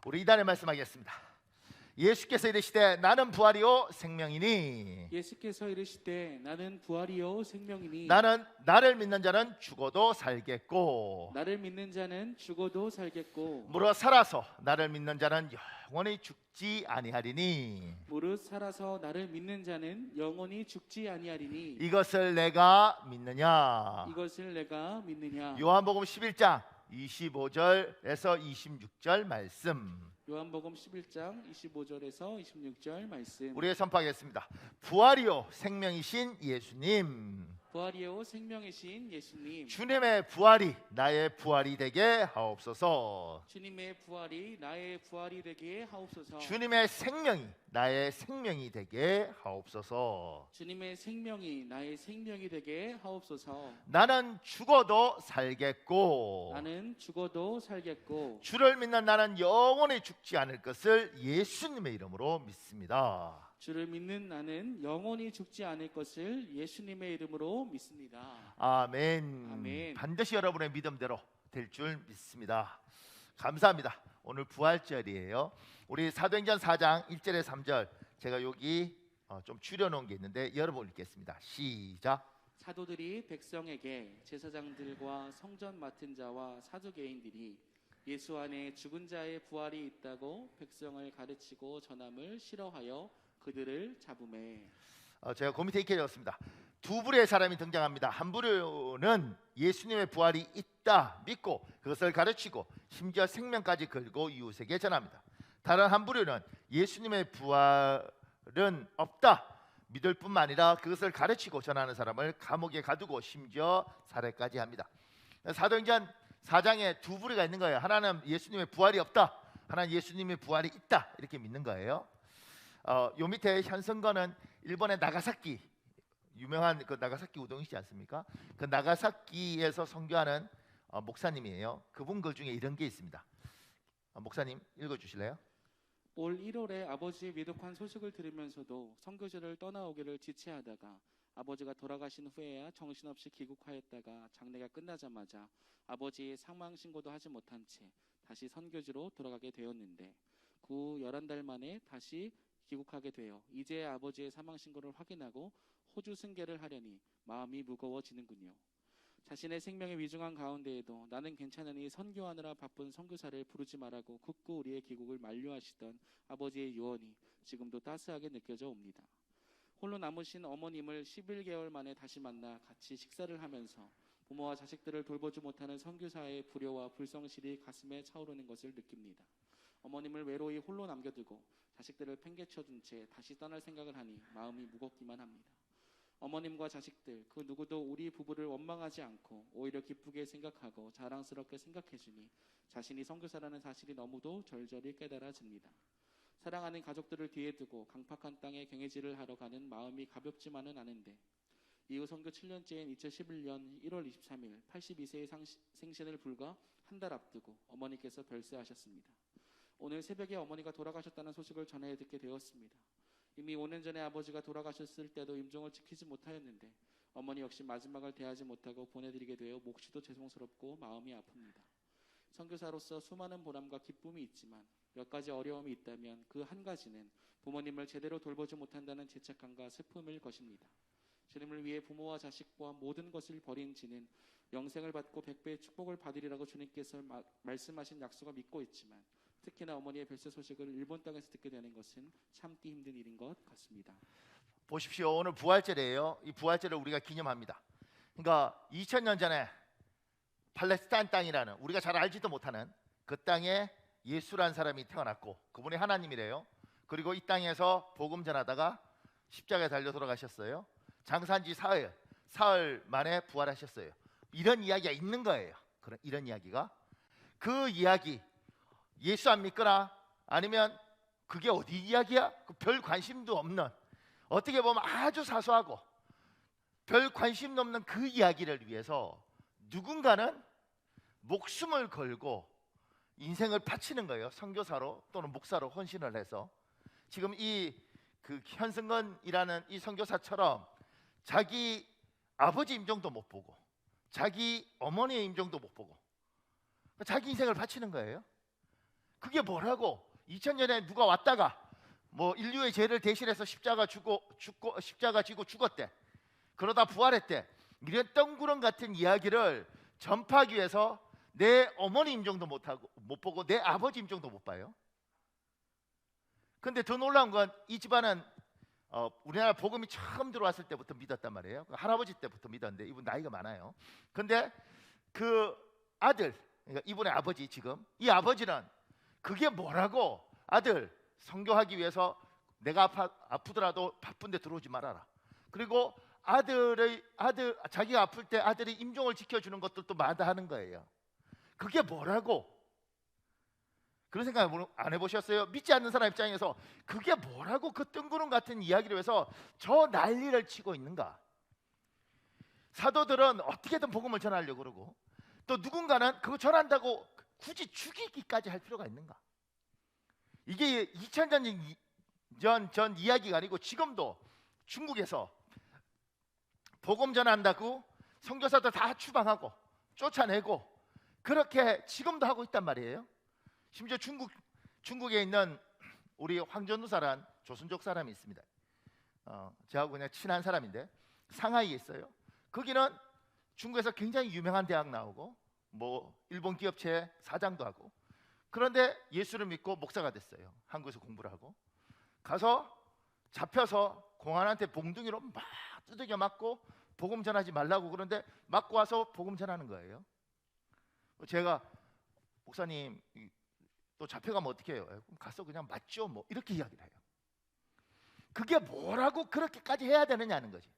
우리 이단에 말씀하겠습니다. 예수께서 이르시되 나는 부활이요 생명이니 예수께서 이르시되 나는 부활이요 생명이니 나는 나를 믿는 자는 죽어도 살겠고 나를 믿는 자는 죽어도 살겠고 무릇 살아서 나를 믿는 자는 영원히 죽지 아니하리니 무릇 살아서 나를 믿는 자는 영원히 죽지 아니하리니 이것을 내가 믿느냐. 이것을 내가 믿느냐. 요한복음 11장 25절에서 26절 말씀 요한복음 11장 25절에서 26절 말씀. 우리의 선포하겠습니다. 부활이요 생명이신 예수님, 부활이요 생명이신 예수님, 주님의 부활이 나의 부활이 되게 하옵소서. 주님의 부활이 나의 부활이 되게 하옵소서. 주님의 생명이 나의 생명이 되게 하옵소서. 주님의 생명이 나의 생명이 되게 하옵소서. 나는 죽어도 살겠고 나는 죽어도 살겠고 주를 믿는 나는 영원히 죽지 않을 것을 예수님의 이름으로 믿습니다. 주를 믿는 나는 영원히 죽지 않을 것을 예수님의 이름으로 믿습니다. 아멘. 아멘. 반드시 여러분의 믿음대로 될 줄 믿습니다. 감사합니다. 오늘 부활절이에요. 우리 사도행전 4장 1절에 3절 제가 여기 좀 줄여놓은 게 있는데 여러분 읽겠습니다. 시작. 사도들이 백성에게 제사장들과 성전 맡은 자와 사두개인들이 예수 안에 죽은 자의 부활이 있다고 백성을 가르치고 전함을 싫어하여 그들을 잡음에. 제가 그 밑에 이렇게 적었습니다. 두 부류의 사람이 등장합니다. 한 부류는 예수님의 부활이 있다 믿고 그것을 가르치고 심지어 생명까지 걸고 이웃에게 전합니다. 다른 한 부류는 예수님의 부활은 없다 믿을 뿐만 아니라 그것을 가르치고 전하는 사람을 감옥에 가두고 심지어 살해까지 합니다. 사도행전 4장에 두 부류가 있는 거예요. 하나는 예수님의 부활이 없다, 하나는 예수님의 부활이 있다 이렇게 믿는 거예요. 요 밑에 현성거는 일본의 나가사키 유명한 그 나가사키 우동이시지 않습니까? 그 나가사키에서 선교하는 목사님이에요. 그분 글 중에 이런 게 있습니다. 목사님 읽어주실래요? 올 1월에 아버지의 위독한 소식을 들으면서도 선교지를 떠나오기를 지체하다가 아버지가 돌아가신 후에야 정신없이 귀국하였다가 장례가 끝나자마자 아버지의 사망 신고도 하지 못한 채 다시 선교지로 돌아가게 되었는데 그 후 11달 만에 다시 귀국하게 되어 이제 아버지의 사망 신고를 확인하고 호주 승계를 하려니 마음이 무거워지는군요. 자신의 생명의 위중한 가운데에도 나는 괜찮으니 선교하느라 바쁜 선교사를 부르지 말라고 굳고 우리의 귀국을 만류하시던 아버지의 유언이 지금도 따스하게 느껴져 옵니다. 홀로 남으신 어머님을 11개월 만에 다시 만나 같이 식사를 하면서 부모와 자식들을 돌보지 못하는 선교사의 불효와 불성실이 가슴에 차오르는 것을 느낍니다. 어머님을 외로이 홀로 남겨두고 자식들을 팽개쳐둔 채 다시 떠날 생각을 하니 마음이 무겁기만 합니다. 어머님과 자식들 그 누구도 우리 부부를 원망하지 않고 오히려 기쁘게 생각하고 자랑스럽게 생각해주니 자신이 선교사라는 사실이 너무도 절절히 깨달아집니다. 사랑하는 가족들을 뒤에 두고 강팍한 땅에 경애질을 하러 가는 마음이 가볍지만은 않은데 이후 선교 7년째인 2011년 1월 23일 82세의 생신을 불과 한 달 앞두고 어머니께서 별세하셨습니다. 오늘 새벽에 어머니가 돌아가셨다는 소식을 전해 듣게 되었습니다. 이미 5년 전에 아버지가 돌아가셨을 때도 임종을 지키지 못하였는데 어머니 역시 마지막을 대하지 못하고 보내드리게 되어 몫이도 죄송스럽고 마음이 아픕니다. 선교사로서 수많은 보람과 기쁨이 있지만 몇 가지 어려움이 있다면 그 한 가지는 부모님을 제대로 돌보지 못한다는 죄책감과 슬픔일 것입니다. 주님을 위해 부모와 자식과 모든 것을 버린 지는 영생을 받고 100배의 축복을 받으리라고 주님께서 말씀하신 약속을 믿고 있지만 특히나 어머니의 별세 소식을 일본 땅에서 듣게 되는 것은 참기 힘든 일인 것 같습니다. 보십시오. 오늘 부활절이에요. 이 부활절을 우리가 기념합니다. 그러니까 2000년 전에 팔레스타인 땅이라는 우리가 잘 알지도 못하는 그 땅에 예수라는 사람이 태어났고 그분이 하나님이래요. 그리고 이 땅에서 복음 전하다가 십자가에 달려 돌아가셨어요. 장사한지 사흘 만에 부활하셨어요. 이런 이야기가 있는 거예요. 이런 이야기가 그 이야기 예수 안 믿거나 아니면 그게 어디 이야기야? 별 관심도 없는 어떻게 보면 아주 사소하고 별 관심도 없는 그 이야기를 위해서 누군가는 목숨을 걸고 인생을 바치는 거예요. 선교사로 또는 목사로 헌신을 해서 지금 이 그 현승건이라는 이 선교사처럼 자기 아버지 임종도 못 보고 자기 어머니의 임종도 못 보고 자기 인생을 바치는 거예요. 그게 뭐라고? 2000년에 누가 왔다가 뭐 인류의 죄를 대신해서 십자가 지고 죽었대. 그러다 부활했대. 이런 뜬구름 같은 이야기를 전파하기 위해서 내 어머니 임종도 못 보고 내 아버지 임종도 못 봐요. 근데 더 놀라운 건 이 집안은 우리나라 복음이 처음 들어왔을 때부터 믿었단 말이에요. 할아버지 때부터 믿었는데 이분 나이가 많아요. 근데 그 아들, 그러니까 이분의 아버지, 지금 이 아버지는 그게 뭐라고? 아들 선교하기 위해서 내가 아프더라도 바쁜데 들어오지 말아라. 그리고 자기가 아플 때 아들이 임종을 지켜주는 것들도 마다하는 거예요. 그게 뭐라고? 그런 생각 안 해보셨어요? 믿지 않는 사람 입장에서 그게 뭐라고 그 뜬구름 같은 이야기를 해서 저 난리를 치고 있는가? 사도들은 어떻게든 복음을 전하려고 그러고, 또 누군가는 그거 전한다고 굳이 죽이기까지 할 필요가 있는가? 이게 2000년 전 이야기가 아니고 지금도 중국에서 복음 전한다고 선교사들 다 추방하고 쫓아내고 그렇게 지금도 하고 있단 말이에요. 심지어 중국에 있는 우리 황전우사란 조선족 사람이 있습니다. 저하고 그냥 친한 사람인데 상하이에 있어요. 거기는 중국에서 굉장히 유명한 대학 나오고 뭐 일본 기업체 사장도 하고, 그런데 예수를 믿고 목사가 됐어요. 한국에서 공부를 하고 가서 잡혀서 공안한테 봉둥이로 막 두들겨 맞고 복음 전하지 말라고, 그런데 맞고 와서 복음 전하는 거예요. 제가 목사님 또 잡혀가면 어떻게 해요? 그럼 가서 그냥 맞죠 뭐 이렇게 이야기를 해요. 그게 뭐라고 그렇게까지 해야 되느냐는 거지.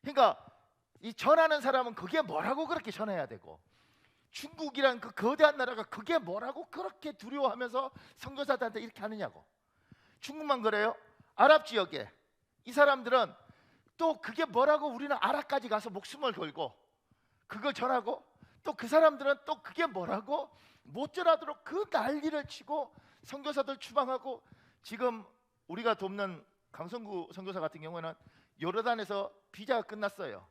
그러니까 이 전하는 사람은 그게 뭐라고 그렇게 전해야 되고, 중국이란 그 거대한 나라가 그게 뭐라고 그렇게 두려워하면서 선교사들한테 이렇게 하느냐고. 중국만 그래요? 아랍 지역에 이 사람들은 또 그게 뭐라고 우리는 아랍까지 가서 목숨을 걸고 그걸 전하고, 또 그 사람들은 또 그게 뭐라고 못 전하도록 그 난리를 치고 선교사들 추방하고, 지금 우리가 돕는 강성구 선교사 같은 경우에는 요르단에서 비자가 끝났어요.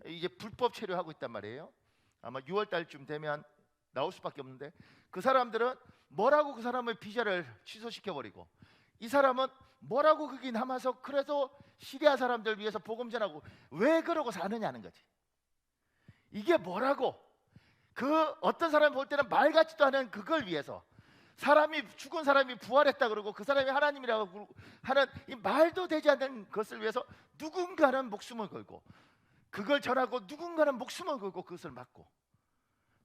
이제 불법 체류하고 있단 말이에요. 아마 6월 달쯤 되면 나올 수밖에 없는데, 그 사람들은 뭐라고 그 사람의 비자를 취소시켜버리고, 이 사람은 뭐라고 거기 남아서 그래서 시리아 사람들 위해서 복음 전하고 왜 그러고 사느냐는 거지. 이게 뭐라고? 그 어떤 사람이 볼 때는 말 같지도 않은 그걸 위해서, 죽은 사람이 부활했다 그러고 그 사람이 하나님이라고 하는 이 말도 되지 않는 것을 위해서 누군가는 목숨을 걸고 그걸 전하고, 누군가는 목숨을 걸고 그것을 막고,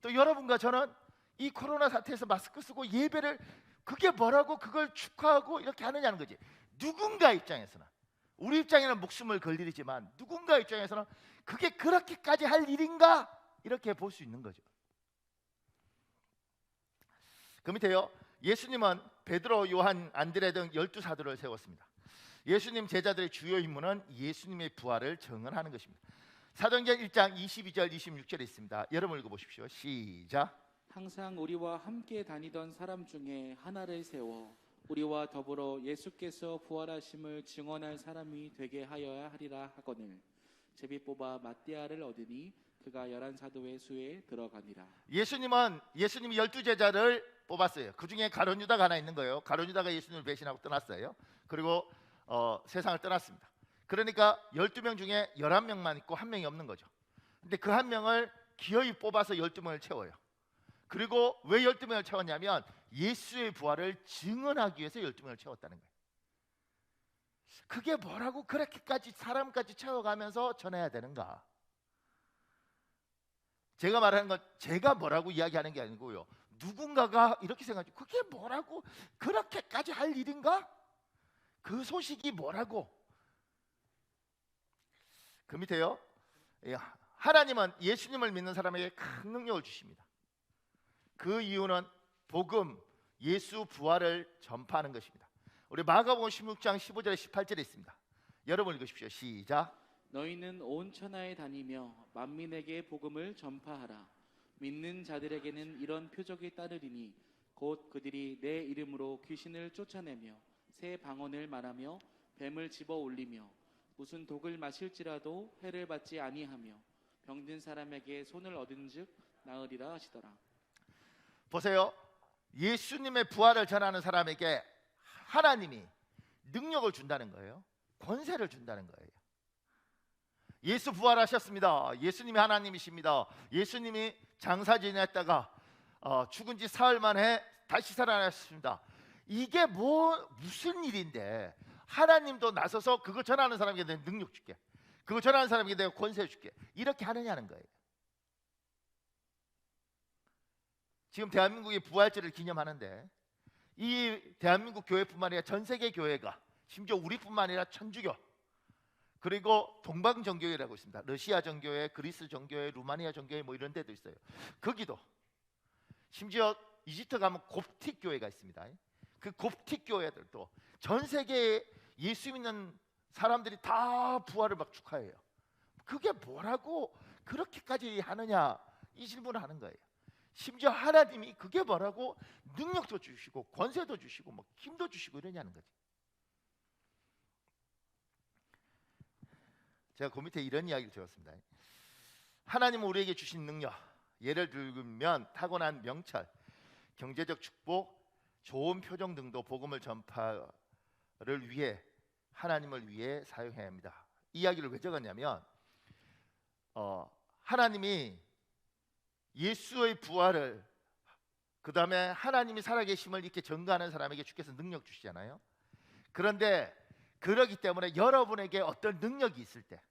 또 여러분과 저는 이 코로나 사태에서 마스크 쓰고 예배를 그게 뭐라고 그걸 축하하고 이렇게 하느냐는 거지. 누군가 입장에서는, 우리 입장에는 목숨을 걸 일이지만 누군가 입장에서는 그게 그렇게까지 할 일인가 이렇게 볼 수 있는 거죠. 그 밑에요, 예수님은 베드로, 요한, 안드레 등 12사도를 세웠습니다. 예수님 제자들의 주요 임무는 예수님의 부활을 증언하는 것입니다. 사도행전 1장 22절 26절에 있습니다. 여러분 읽어보십시오. 시작. 항상 우리와 함께 다니던 사람 중에 하나를 세워 우리와 더불어 예수께서 부활하심을 증언할 사람이 되게 하여야 하리라 하거늘 제비 뽑아 마띠아를 얻으니 그가 11사도의 수에 들어가니라. 예수님이 12제자를 뽑았어요. 그 중에 가룟 유다가 하나 있는 거예요. 가룟 유다가 예수님을 배신하고 떠났어요. 그리고 세상을 떠났습니다. 그러니까 12명 중에 11명만 있고 한 명이 없는 거죠. 근데 그 한 명을 기어이 뽑아서 12명을 채워요. 그리고 왜 12명을 채웠냐면 예수의 부활을 증언하기 위해서 12명을 채웠다는 거예요. 그게 뭐라고 그렇게까지 사람까지 채워가면서 전해야 되는가? 제가 말하는 건 제가 뭐라고 이야기하는 게 아니고요, 누군가가 이렇게 생각하죠. 그게 뭐라고 그렇게까지 할 일인가? 그 소식이 뭐라고? 그 밑에요, 하나님은 예수님을 믿는 사람에게 큰 능력을 주십니다. 그 이유는 복음, 예수 부활을 전파하는 것입니다. 우리 마가복음 16장 15절에 18절에 있습니다. 여러분 읽으십시오. 시작. 너희는 온 천하에 다니며 만민에게 복음을 전파하라. 믿는 자들에게는 이런 표적이 따르리니 곧 그들이 내 이름으로 귀신을 쫓아내며 새 방언을 말하며 뱀을 집어 올리며 무슨 독을 마실지라도 해를 받지 아니하며 병든 사람에게 손을 얻은즉 나으리라 하시더라. 보세요. 예수님의 부활을 전하는 사람에게 하나님이 능력을 준다는 거예요. 권세를 준다는 거예요. 예수 부활하셨습니다. 예수님이 하나님이십니다. 예수님이 장사 지냈다가 죽은 지 사흘 만에 다시 살아나셨습니다. 이게 무슨 일인데 하나님도 나서서 그거 전하는 사람에게 내가 능력 줄게, 그거 전하는 사람에게 내가 권세 줄게, 이렇게 하느냐는 거예요. 지금 대한민국의 부활절을 기념하는데 이 대한민국 교회뿐만 아니라 전 세계 교회가, 심지어 우리뿐만 아니라 천주교, 그리고 동방정교회라고 있습니다. 러시아 정교회, 그리스 정교회, 루마니아 정교회 뭐 이런 데도 있어요. 거기도 심지어 이집트 가면 곱틱 교회가 있습니다. 그 곱틱 교회들도 전 세계에 예수 믿는 사람들이 다 부활을 막 축하해요. 그게 뭐라고 그렇게까지 하느냐, 이 질문을 하는 거예요. 심지어 하나님이 그게 뭐라고 능력도 주시고 권세도 주시고 뭐 힘도 주시고 이러냐는 거지. 제가 그 밑에 이런 이야기를 들었습니다. 하나님은 우리에게 주신 능력, 예를 들면 타고난 명철, 경제적 축복, 좋은 표정 등도 복음을 전파를 위해, 하나님을 위해 사용해야 합니다. 이 이야기를 왜 적었냐면 하나님이 예수의 부활을, 그 다음에 하나님이 살아계심을 이렇게 전가하는 사람에게 주께서 능력 주시잖아요. 그런데 그러기 때문에 여러분에게 어떤 능력이 있을 때,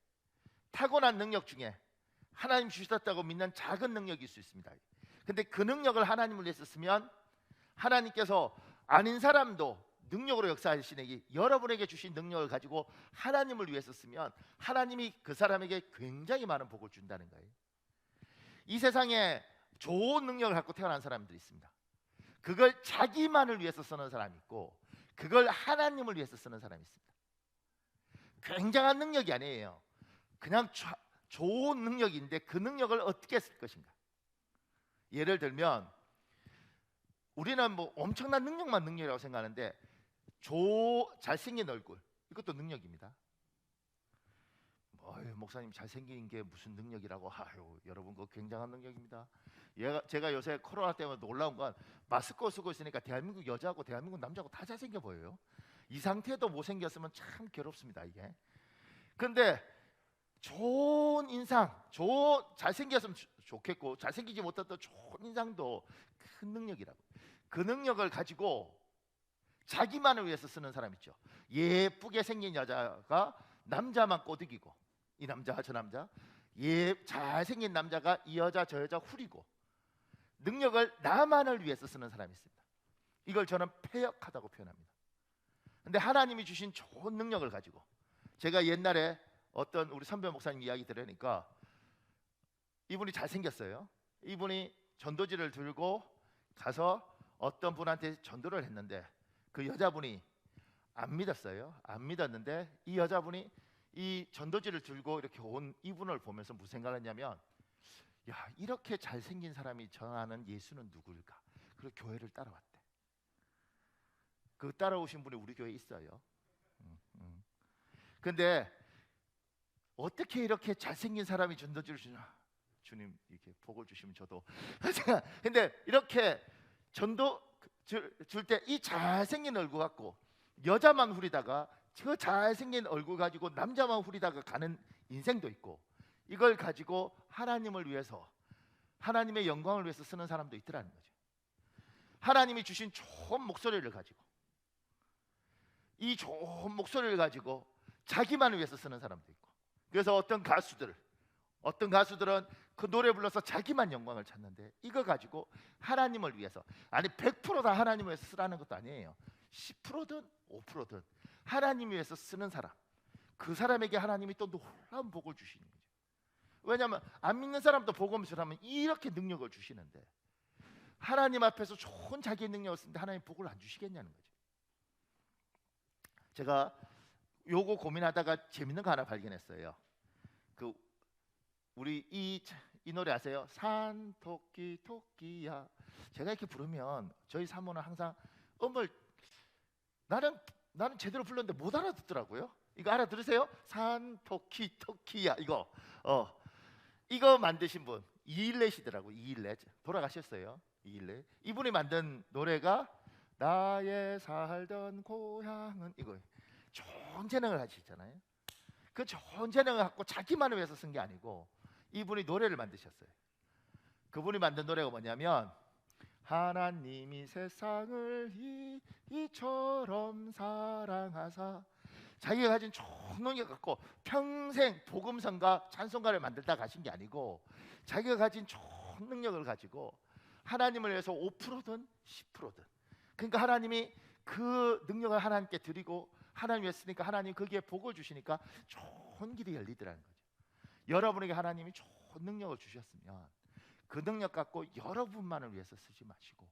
타고난 능력 중에 하나님 주셨다고 믿는 작은 능력이 있을 수 있습니다. 근데 그 능력을 하나님을 위해서 쓰면 하나님께서 아닌 사람도 능력으로 역사하시는, 여러분에게 주신 능력을 가지고 하나님을 위해서 쓰면 하나님이 그 사람에게 굉장히 많은 복을 준다는 거예요. 이 세상에 좋은 능력을 갖고 태어난 사람들이 있습니다. 그걸 자기만을 위해서 쓰는 사람이 있고, 그걸 하나님을 위해서 쓰는 사람이 있습니다. 굉장한 능력이 아니에요. 그냥 좋은 능력인데 그 능력을 어떻게 쓸 것인가. 예를 들면 우리는 뭐 엄청난 능력만 능력이라고 생각하는데, 잘생긴 얼굴, 이것도 능력입니다. 목사님 잘생긴 게 무슨 능력이라고. 여러분 그거 굉장한 능력입니다. 제가 요새 코로나 때문에 놀라운 건 마스크 쓰고 있으니까 대한민국 여자하고 대한민국 남자하고 다 잘생겨 보여요. 이 상태도 못생겼으면 참 괴롭습니다 이게. 근데 좋은 인상, 잘생겼으면 좋겠고, 잘생기지 못했던 좋은 인상도 큰 능력이라고. 그 능력을 가지고 자기만을 위해서 쓰는 사람 있죠. 예쁘게 생긴 여자가 남자만 꼬드기고, 이 남자 저 남자, 잘생긴 남자가 이 여자 저 여자 후리고, 능력을 나만을 위해서 쓰는 사람이 있습니다. 이걸 저는 패역하다고 표현합니다. 근데 하나님이 주신 좋은 능력을 가지고, 제가 옛날에 어떤 우리 선배 목사님 이야기 들으니까 이분이 잘생겼어요. 이분이 전도지를 들고 가서 어떤 분한테 전도를 했는데 그 여자분이 안 믿었어요. 안 믿었는데 이 여자분이 이 전도지를 들고 이렇게 온 이분을 보면서 무슨 생각을 했냐면, 야, 이렇게 잘생긴 사람이 전하는 예수는 누구일까? 그리고 교회를 따라왔대. 그 따라오신 분이 우리 교회에 있어요. 근데 어떻게 이렇게 잘생긴 사람이 전도지를 주냐? 주님 이렇게 복을 주시면 저도. 근데 이렇게 전도 줄 때 이 잘생긴 얼굴 갖고 여자만 후리다가 저 잘생긴 얼굴 가지고 남자만 후리다가 가는 인생도 있고, 이걸 가지고 하나님을 위해서, 하나님의 영광을 위해서 쓰는 사람도 있더라는 거죠. 하나님이 주신 좋은 목소리를 가지고, 이 좋은 목소리를 가지고 자기만을 위해서 쓰는 사람도 있고, 그래서 어떤 가수들은 그 노래 불러서 자기만 영광을 찾는데, 이거 가지고 하나님을 위해서, 아니 100%다 하나님을 위해서 쓰라는 것도 아니에요. 10%든 5%든 하나님 위해서 쓰는 사람, 그 사람에게 하나님이 또 놀라운 복을 주시는 거죠. 왜냐하면 안 믿는 사람도 복음을 전하면 이렇게 능력을 주시는데, 하나님 앞에서 좋은 자기의 능력을 쓰는데 하나님 복을 안 주시겠냐는 거죠. 제가 요거 고민하다가 재밌는 거 하나 발견했어요. 우리 이 노래 아세요? 산 토끼 토끼야. 제가 이렇게 부르면 저희 사모는 항상 나는 제대로 불렀는데 못 알아듣더라고요. 이거 알아들으세요? 산 토끼 토끼야. 이거 만드신 분 이일렛이더라고. 이일렛 돌아가셨어요. 이분이 만든 노래가 나의 살던 고향은 이거예요. 좋은 재능을 가지셨잖아요. 그 좋은 재능을 갖고 자기만을 위해서 쓴 게 아니고 이분이 노래를 만드셨어요. 그분이 만든 노래가 뭐냐면 하나님이 세상을 이처럼 사랑하사, 자기가 가진 좋은 능력 갖고 평생 복음성가 찬송가를 만들다 가신 게 아니고 자기가 가진 좋은 능력을 가지고 하나님을 위해서 5%든 10%든, 그러니까 하나님이 그 능력을 하나님께 드리고 하나님 위해 쓰니까 하나님 거기에 복을 주시니까 좋은 길이 열리더라는 거죠. 여러분에게 하나님이 좋은 능력을 주셨으면 그 능력 갖고 여러분만을 위해서 쓰지 마시고,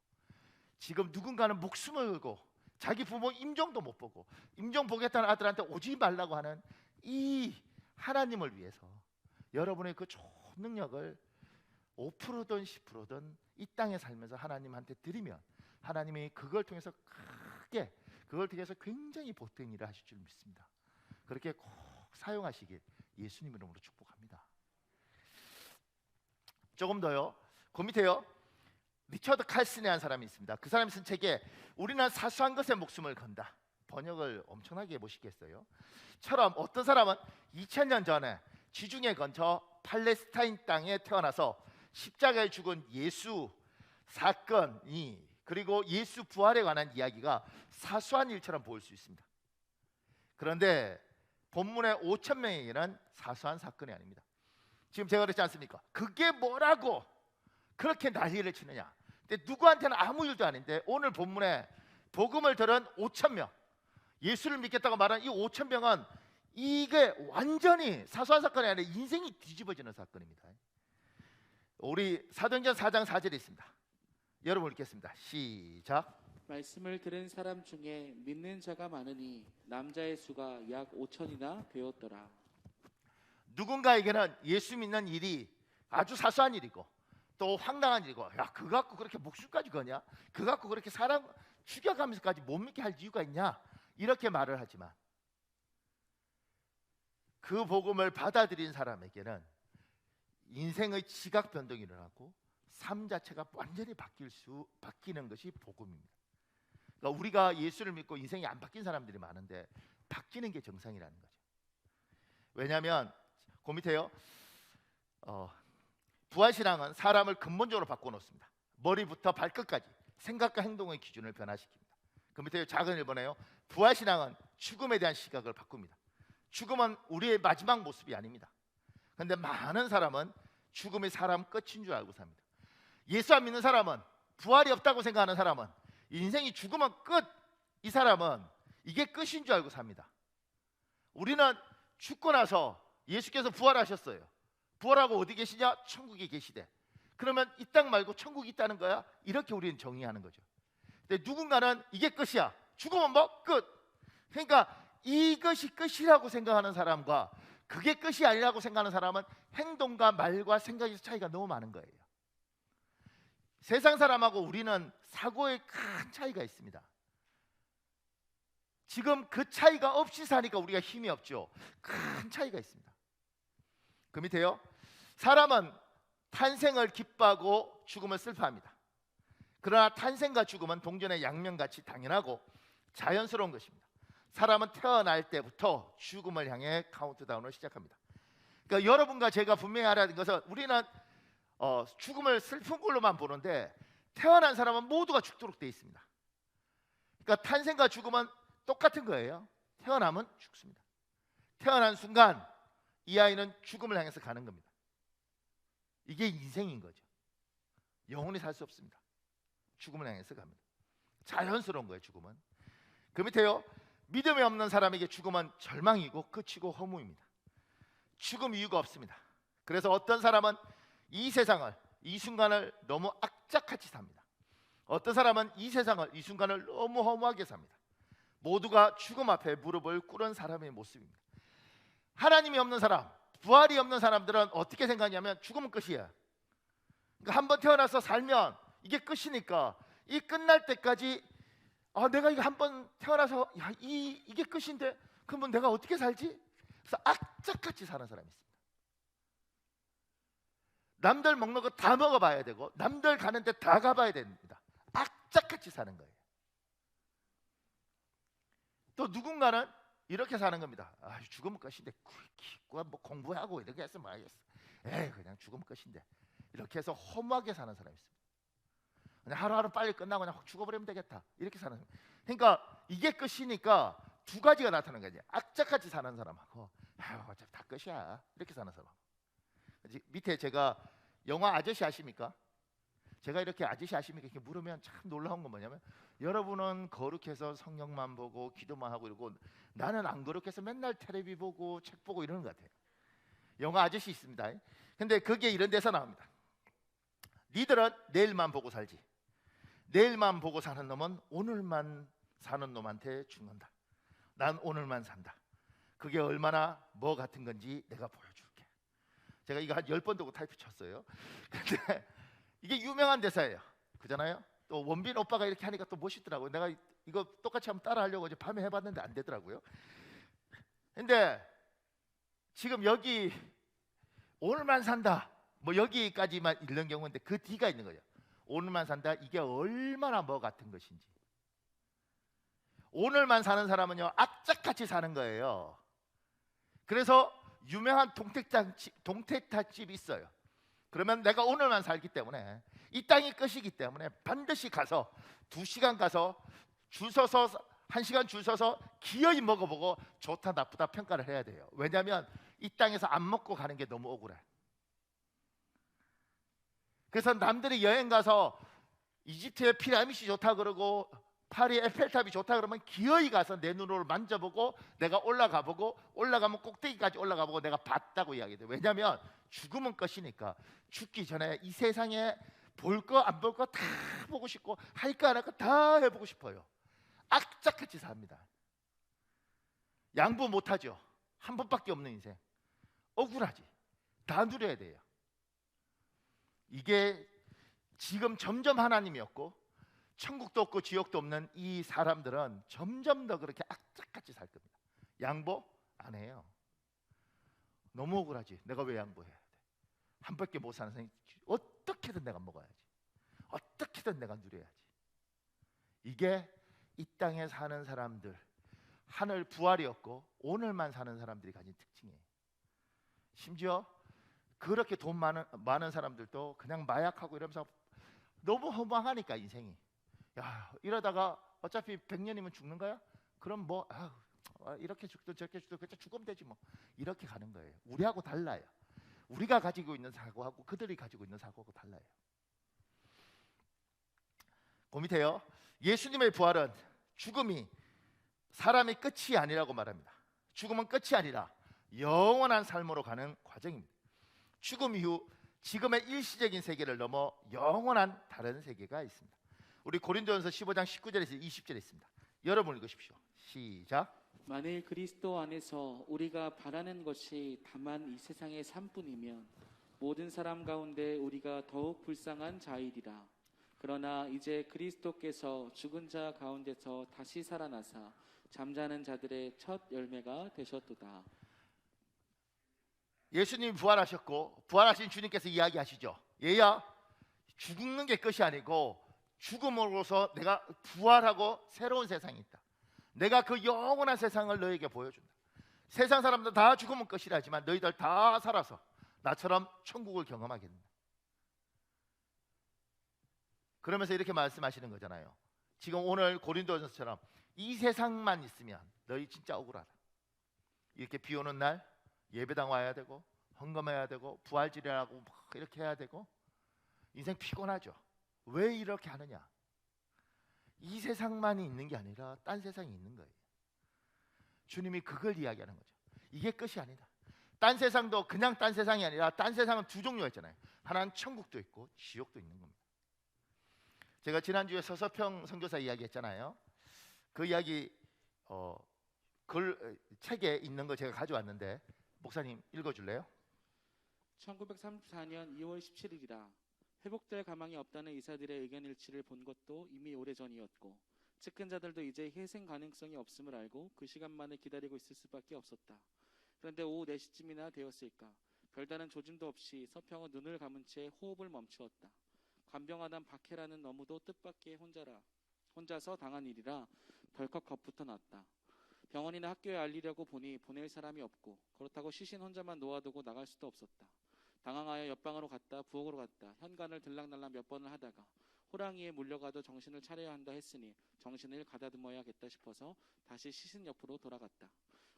지금 누군가는 목숨을 걸고 자기 부모 임종도 못 보고 임종 보겠다는 아들한테 오지 말라고 하는 이 하나님을 위해서 여러분의 그 좋은 능력을 5%든 10%든 이 땅에 살면서 하나님한테 드리면 하나님이 그걸 통해서 크게, 그걸 통해서 굉장히 보탠 일을 하실 줄 믿습니다. 그렇게 꼭 사용하시길 예수님 이름으로 축복합니다. 조금 더요. 그 밑에요, 리처드 칼슨이라는 사람이 있습니다. 그 사람이 쓴 책에 우리는 사소한 것에 목숨을 건다, 번역을 엄청나게 멋있겠어요. 처럼 어떤 사람은 2000년 전에 지중해 근처 팔레스타인 땅에 태어나서 십자가에 죽은 예수 사건이, 그리고 예수 부활에 관한 이야기가 사소한 일처럼 보일 수 있습니다. 그런데 본문의 5,000명에게는 사소한 사건이 아닙니다. 지금 제가 그랬지 않습니까? 그게 뭐라고 그렇게 난리를 치느냐. 근데 누구한테는 아무 일도 아닌데 오늘 본문에 복음을 들은 5,000명, 예수를 믿겠다고 말한 이 5,000명은 이게 완전히 사소한 사건이 아니라 인생이 뒤집어지는 사건입니다. 우리 사도행전 4장 4절에 있습니다. 여러분 읽겠습니다. 시작. 말씀을 들은 사람 중에 믿는 자가 많으니 남자의 수가 약 5천이나 되었더라. 누군가에게는 예수 믿는 일이 아주 사소한 일이고 또 황당한 일이고, 야 그거 갖고 그렇게 목숨까지 거냐, 그거 갖고 그렇게 사람 죽여가면서까지 못 믿게 할 이유가 있냐, 이렇게 말을 하지만 그 복음을 받아들인 사람에게는 인생의 지각 변동이 일어나고 삶 자체가 완전히 바뀌는 것이 복음입니다. 그러니까 우리가 예수를 믿고 인생이 안 바뀐 사람들이 많은데 바뀌는 게 정상이라는 거죠. 왜냐하면 그 밑에요, 부활신앙은 사람을 근본적으로 바꿔놓습니다. 머리부터 발끝까지 생각과 행동의 기준을 변화시킵니다. 그 밑에 작은 1번에요, 부활신앙은 죽음에 대한 시각을 바꿉니다. 죽음은 우리의 마지막 모습이 아닙니다. 그런데 많은 사람은 죽음이 사람 끝인 줄 알고 삽니다. 예수 안 믿는 사람은, 부활이 없다고 생각하는 사람은, 인생이 죽으면 끝, 이 사람은 이게 끝인 줄 알고 삽니다. 우리는 죽고 나서 예수께서 부활하셨어요. 부활하고 어디 계시냐? 천국에 계시대. 그러면 이 땅 말고 천국이 있다는 거야? 이렇게 우리는 정의하는 거죠. 근데 누군가는 이게 끝이야, 죽으면 뭐 끝. 그러니까 이것이 끝이라고 생각하는 사람과 그게 끝이 아니라고 생각하는 사람은 행동과 말과 생각에서 차이가 너무 많은 거예요. 세상 사람하고 우리는 사고에 큰 차이가 있습니다. 지금 그 차이가 없이 사니까 우리가 힘이 없죠. 큰 차이가 있습니다. 그 밑에요, 사람은 탄생을 기뻐하고 죽음을 슬퍼합니다. 그러나 탄생과 죽음은 동전의 양면같이 당연하고 자연스러운 것입니다. 사람은 태어날 때부터 죽음을 향해 카운트다운을 시작합니다. 그러니까 여러분과 제가 분명히 알아야 하는 것은 우리는 죽음을 슬픈 걸로만 보는데 태어난 사람은 모두가 죽도록 되어 있습니다. 그러니까 탄생과 죽음은 똑같은 거예요. 태어나면 죽습니다. 태어난 순간 이 아이는 죽음을 향해서 가는 겁니다. 이게 인생인 거죠. 영원히 살 수 없습니다. 죽음을 향해서 갑니다. 자연스러운 거예요, 죽음은. 그 밑에요, 믿음이 없는 사람에게 죽음은 절망이고 끝이고 허무입니다. 죽음 이유가 없습니다. 그래서 어떤 사람은 이 세상을, 이 순간을 너무 악착같이 삽니다. 어떤 사람은 이 세상을, 이 순간을 너무 허무하게 삽니다. 모두가 죽음 앞에 무릎을 꿇은 사람의 모습입니다. 하나님이 없는 사람, 부활이 없는 사람들은 어떻게 생각하냐면 죽음은 끝이야. 그러니까 한번 태어나서 살면 이게 끝이니까 이 끝날 때까지 내가 이거 한번 태어나서 이게 끝인데 그러면 내가 어떻게 살지? 그래서 악착같이 사는 사람이 있습니다. 남들 먹는 거 다 먹어봐야 되고 남들 가는데 다 가봐야 됩니다. 악착같이 사는 거예요. 또 누군가는 이렇게 사는 겁니다. 아, 죽으면 끝인데 뭐 공부하고 이렇게 해서 뭐 하겠어. 에이, 그냥 죽으면 끝인데. 이렇게 해서 허무하게 사는 사람이 있습니다. 그냥 하루하루 빨리 끝나고 그냥 확 죽어버리면 되겠다, 이렇게 사는 사람. 그러니까 이게 끝이니까 두 가지가 나타나는 거지. 악착같이 사는 사람하고 어차피 다 끝이야, 이렇게 사는 사람. 밑에 제가 영화 아저씨 아십니까? 제가 이렇게 아저씨 아십니까? 이렇게 물으면 참 놀라운 건 뭐냐면, 여러분은 거룩해서 성경만 보고 기도만 하고 이러고, 나는 안 거룩해서 맨날 텔레비 보고 책 보고 이러는 것 같아요. 영화 아저씨 있습니다. 근데 그게 이런 데서 나옵니다. 니들은 내일만 보고 살지. 내일만 보고 사는 놈은 오늘만 사는 놈한테 죽는다. 난 오늘만 산다. 그게 얼마나 뭐 같은 건지 내가 보여줄게. 제가 이거 한 10번 듣고 타이프 쳤어요. 근데 이게 유명한 대사예요. 그잖아요. 또 원빈 오빠가 이렇게 하니까 또 멋있더라고요. 내가 이거 똑같이 한번 따라 하려고 어제 밤에 해봤는데 안 되더라고요. 근데 지금 여기 오늘만 산다, 뭐 여기까지만 읽는 경우인데 그 뒤가 있는 거예요. 오늘만 산다, 이게 얼마나 뭐 같은 것인지. 오늘만 사는 사람은요, 악착같이 사는 거예요. 그래서 유명한 동태탕집이 있어요. 그러면 내가 오늘만 살기 때문에, 이 땅이 끝이기 때문에 반드시 가서 2시간 가서 줄 서서 1시간 줄 서서 기어이 먹어보고 좋다 나쁘다 평가를 해야 돼요. 왜냐하면 이 땅에서 안 먹고 가는 게 너무 억울해. 그래서 남들이 여행 가서 이집트의 피라미드 좋다 그러고 파리 에펠탑이 좋다 그러면 기어이 가서 내 눈으로 만져보고 내가 올라가 보고, 올라가면 꼭대기까지 올라가 보고 내가 봤다고 이야기해요. 왜냐하면 죽으면 끝이니까. 죽기 전에 이 세상에 볼 거 안 볼 거 다 보고 싶고 할 거 안 할 거 다 해보고 싶어요. 악착같이 삽니다. 양보 못하죠. 한 번밖에 없는 인생. 억울하지. 다 누려야 돼요. 이게 지금 점점 하나님이 없고 천국도 없고 지옥도 없는 이 사람들은 점점 더 그렇게 악착같이 살 겁니다. 양보 안 해요. 너무 억울하지. 내가 왜 양보해야 돼? 한 번밖에 못 사는 생이 어떻게든 내가 먹어야지. 어떻게든 내가 누려야지. 이게 이 땅에 사는 사람들, 하늘 부활이 없고 오늘만 사는 사람들이 가진 특징이에요. 심지어 그렇게 돈 많은 사람들도 그냥 마약하고 이러면서 너무 허망하니까 인생이. 야, 이러다가 어차피 100년이면 죽는 거야? 그럼 뭐 이렇게 죽든 저렇게 죽든 그냥 죽으면 되지 뭐, 이렇게 가는 거예요. 우리하고 달라요. 우리가 가지고 있는 사고하고 그들이 가지고 있는 사고하고 달라요. 그 밑에요. 예수님의 부활은 죽음이 사람의 끝이 아니라고 말합니다. 죽음은 끝이 아니라 영원한 삶으로 가는 과정입니다. 죽음 이후 지금의 일시적인 세계를 넘어 영원한 다른 세계가 있습니다. 우리 고린도전서 15장 19절에서 20절에 있습니다. 여러분 읽으십시오. 시작. 만일 그리스도 안에서 우리가 바라는 것이 다만 이 세상의 삶뿐이면 모든 사람 가운데 우리가 더욱 불쌍한 자이리라. 그러나 이제 그리스도께서 죽은 자 가운데서 다시 살아나사 잠자는 자들의 첫 열매가 되셨도다. 예수님이 부활하셨고 부활하신 주님께서 이야기하시죠. 얘야, 죽는 게 끝이 아니고 죽음으로써 내가 부활하고 새로운 세상이 있다. 내가 그 영원한 세상을 너에게 보여준다. 세상 사람들 다 죽으면 끝이라지만 너희들 다 살아서 나처럼 천국을 경험하게 된다. 그러면서 이렇게 말씀하시는 거잖아요. 지금 오늘 고린도전서처럼 이 세상만 있으면 너희 진짜 억울하다. 이렇게 비 오는 날 예배당 와야 되고 헌금해야 되고 부활절이라고 막 이렇게 해야 되고 인생 피곤하죠. 왜 이렇게 하느냐? 이 세상만이 있는 게 아니라 딴 세상이 있는 거예요. 주님이 그걸 이야기하는 거죠. 이게 끝이 아니다. 딴 세상도 그냥 딴 세상이 아니라 딴 세상은 두 종류가 있잖아요. 하나는 천국도 있고 지옥도 있는 겁니다. 제가 지난주에 서서평 선교사 이야기했잖아요. 그 이야기 책에 있는 거 제가 가져왔는데 목사님 읽어줄래요? 1934년 2월 17일이라 회복될 가망이 없다는 의사들의 의견 일치를 본 것도 이미 오래전이었고 측근자들도 이제 회생 가능성이 없음을 알고 그 시간만을 기다리고 있을 수밖에 없었다. 그런데 오후 4시쯤이나 되었을까 별다른 조짐도 없이 서평은 눈을 감은 채 호흡을 멈추었다. 간병하던 박해라는 너무도 뜻밖의 혼자서 당한 일이라 덜컥 겁부터 났다. 병원이나 학교에 알리려고 보니 보낼 사람이 없고 그렇다고 시신 혼자만 놓아두고 나갈 수도 없었다. 당황하여 옆방으로 갔다 부엌으로 갔다 현관을 들락날락 몇 번을 하다가 호랑이에 물려가도 정신을 차려야 한다 했으니 정신을 가다듬어야겠다 싶어서 다시 시신 옆으로 돌아갔다.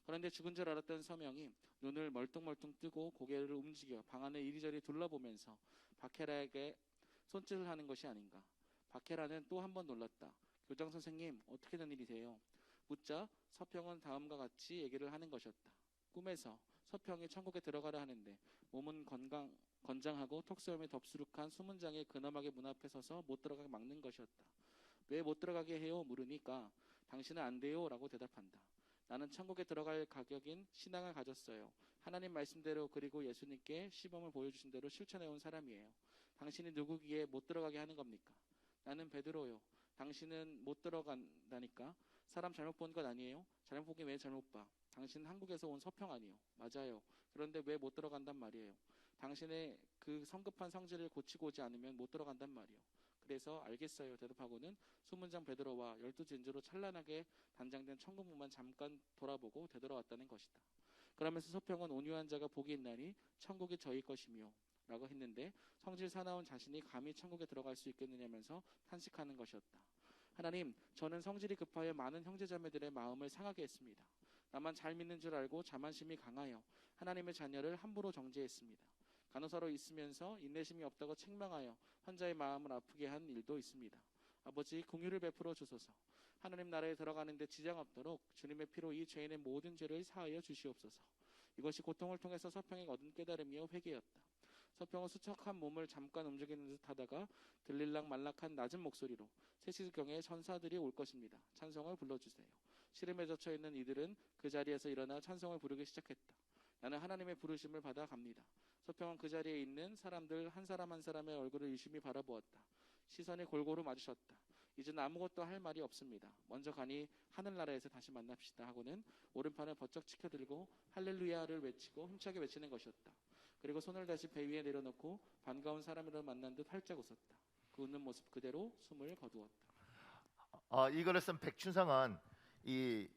그런데 죽은 줄 알았던 서명이 눈을 멀뚱멀뚱 뜨고 고개를 움직여 방 안을 이리저리 둘러보면서 박해라에게 손짓을 하는 것이 아닌가. 박해라는 또 한 번 놀랐다. 교장 선생님, 어떻게 된 일이세요? 묻자 서평은 다음과 같이 얘기를 하는 것이었다. 꿈에서 서평이 천국에 들어가려 하는데 몸은 건장하고 턱수염이 덥수룩한 수문장의 근엄하게 문 앞에 서서 못 들어가게 막는 것이었다. 왜 못 들어가게 해요? 물으니까 당신은 안 돼요 라고 대답한다. 나는 천국에 들어갈 가격인 신앙을 가졌어요. 하나님 말씀대로 그리고 예수님께 시범을 보여주신 대로 실천해온 사람이에요. 당신이 누구기에 못 들어가게 하는 겁니까? 나는 베드로요. 당신은 못 들어간다니까? 사람 잘못 본 것 아니에요? 잘못 보긴 왜 잘못 봐? 당신은 한국에서 온 서평 아니요? 맞아요. 그런데 왜 못 들어간단 말이에요? 당신의 그 성급한 성질을 고치고 오지 않으면 못 들어간단 말이요. 그래서 알겠어요 대답하고는 수문장 베드로와 12진주로 찬란하게 단장된 천국문만 잠깐 돌아보고 되돌아왔다는 것이다. 그러면서 서평은 온유한 자가 복이 있나니 천국이 저희 것이며 라고 했는데 성질 사나운 자신이 감히 천국에 들어갈 수 있겠느냐면서 탄식하는 것이었다. 하나님, 저는 성질이 급하여 많은 형제자매들의 마음을 상하게 했습니다. 나만 잘 믿는 줄 알고 자만심이 강하여 하나님의 자녀를 함부로 정죄했습니다. 간호사로 있으면서 인내심이 없다고 책망하여 환자의 마음을 아프게 한 일도 있습니다. 아버지, 긍휼을 베풀어 주소서. 하나님 나라에 들어가는 데 지장 없도록 주님의 피로 이 죄인의 모든 죄를 사하여 주시옵소서. 이것이 고통을 통해서 서평이 얻은 깨달음이요 회개였다. 서평은 수척한 몸을 잠깐 움직이는 듯 하다가 들릴락 말락한 낮은 목소리로 3시경에 천사들이 올 것입니다. 찬송을 불러주세요. 시름에 젖혀있는 이들은 그 자리에서 일어나 찬송을 부르기 시작했다. 나는 하나님의 부르심을 받아 갑니다. 서평은 그 자리에 있는 사람들 한 사람 한 사람의 얼굴을 유심히 바라보았다. 시선이 골고루 마주쳤다. 이제는 아무것도 할 말이 없습니다. 먼저 가니 하늘나라에서 다시 만납시다 하고는 오른팔을 번쩍 치켜들고 할렐루야를 외치고 힘차게 외치는 것이었다. 그리고 손을 다시 배 위에 내려놓고 반가운 사람을 만난 듯 활짝 웃었다. 그 웃는 모습 그대로 숨을 거두었다. 이거를 쓴 백춘성은 이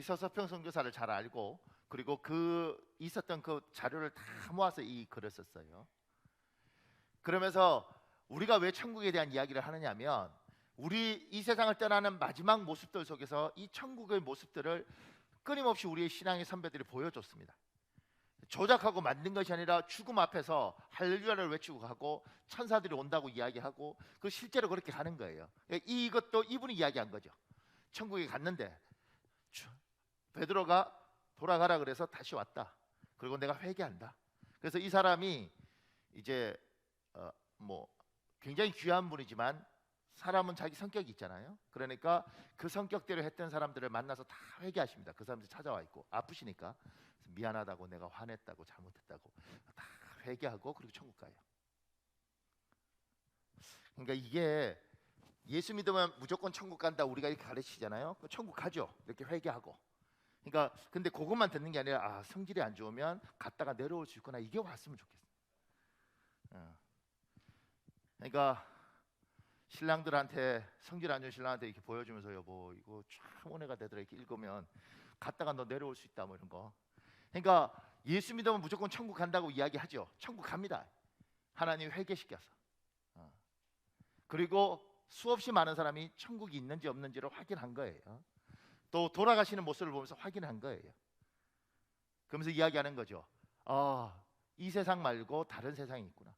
서평 선교사를 잘 알고 그리고 있었던 그 자료를 다 모아서 이 글을 썼어요. 그러면서 우리가 왜 천국에 대한 이야기를 하느냐면 우리 이 세상을 떠나는 마지막 모습들 속에서 이 천국의 모습들을 끊임없이 우리의 신앙의 선배들이 보여줬습니다. 조작하고 만든 것이 아니라 죽음 앞에서 할렐루야를 외치고 가고 천사들이 온다고 이야기하고 그 실제로 그렇게 가는 거예요. 이것도 이분이 이야기한 거죠. 천국에 갔는데 베드로가 돌아가라 그래서 다시 왔다. 그리고 내가 회개한다. 그래서 이 사람이 이제 굉장히 귀한 분이지만 사람은 자기 성격이 있잖아요. 그러니까 그 성격대로 했던 사람들을 만나서 다 회개하십니다. 그 사람들이 찾아와 있고 아프시니까 미안하다고 내가 화냈다고 잘못했다고 다 회개하고 그리고 천국 가요. 그러니까 이게 예수 믿으면 무조건 천국 간다 우리가 이렇게 가르치잖아요. 천국 가죠. 이렇게 회개하고. 그러니까 근데 그것만 듣는 게 아니라 성질이 안 좋으면 갔다가 내려올 수 있구나 이게 왔으면 좋겠어요. 그러니까 신랑들한테 성질 안 좋은 신랑한테 이렇게 보여주면서 여보 이거 참 은혜가 되더라 이렇게 읽으면 갔다가 너 내려올 수 있다 뭐 이런 거. 그러니까 예수 믿으면 무조건 천국 간다고 이야기하죠. 천국 갑니다. 하나님 회개시켜서. 그리고 수없이 많은 사람이 천국이 있는지 없는지를 확인한 거예요. 또 돌아가시는 모습을 보면서 확인한 거예요. 그러면서 이야기하는 거죠. 이 세상 말고 다른 세상이 있구나.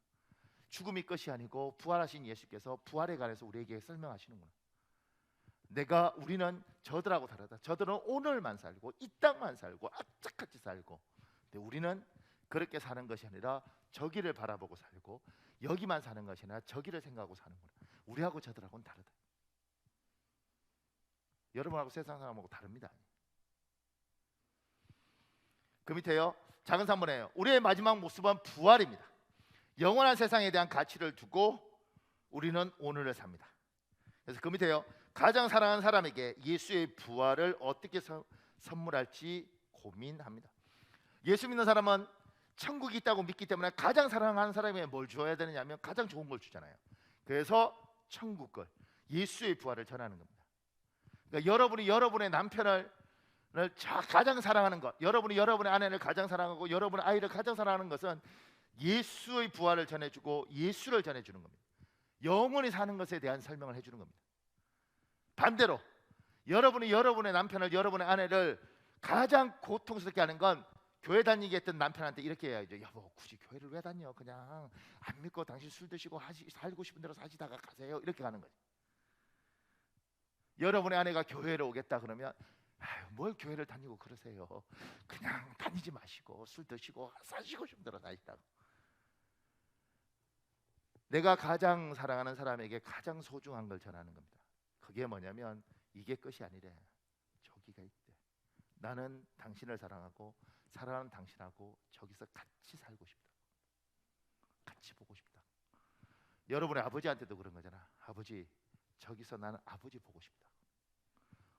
죽음이 끝이 아니고 부활하신 예수께서 부활에 관해서 우리에게 설명하시는구나. 우리는 저들하고 다르다. 저들은 오늘만 살고 이 땅만 살고 악착같이 살고, 근데 우리는 그렇게 사는 것이 아니라 저기를 바라보고 살고 여기만 사는 것이 아니라 저기를 생각하고 사는구나. 우리하고 저들하고는 다르다. 여러분하고 세상 사람하고 다릅니다. 그 밑에요. 작은 산문이에요. 우리의 마지막 모습은 부활입니다. 영원한 세상에 대한 가치를 두고 우리는 오늘을 삽니다. 그래서 그 밑에요. 가장 사랑하는 사람에게 예수의 부활을 어떻게 선물할지 고민합니다. 예수 믿는 사람은 천국이 있다고 믿기 때문에 가장 사랑하는 사람에게 뭘 줘야 되느냐면 가장 좋은 걸 주잖아요. 그래서 천국을, 예수의 부활을 전하는 겁니다. 그러니까 여러분이 여러분의 남편을 가장 사랑하는 것, 여러분이 여러분의 아내를 가장 사랑하고 여러분의 아이를 가장 사랑하는 것은 예수의 부활을 전해주고 예수를 전해주는 겁니다. 영원히 사는 것에 대한 설명을 해주는 겁니다. 반대로 여러분이 여러분의 남편을, 여러분의 아내를 가장 고통스럽게 하는 건 교회 다니게 했던 남편한테 이렇게 해야죠. 여보, 굳이 교회를 왜 다녀? 그냥 안 믿고 당신 술 드시고 살고 싶은 대로 사시다가 가세요. 이렇게 가는 거죠. 여러분의 아내가 교회를 오겠다 그러면 뭘 교회를 다니고 그러세요. 그냥 다니지 마시고 술 드시고 사시고 싶은 대로 사시다고. 내가 가장 사랑하는 사람에게 가장 소중한 걸 전하는 겁니다. 그게 뭐냐면 이게 끝이 아니래. 저기가 있대. 나는 당신을 사랑하고 사랑하는 당신하고 저기서 같이 살고 싶다. 같이 보고 싶다. 여러분의 아버지한테도 그런 거잖아. 아버지, 저기서 나는 아버지 보고 싶다.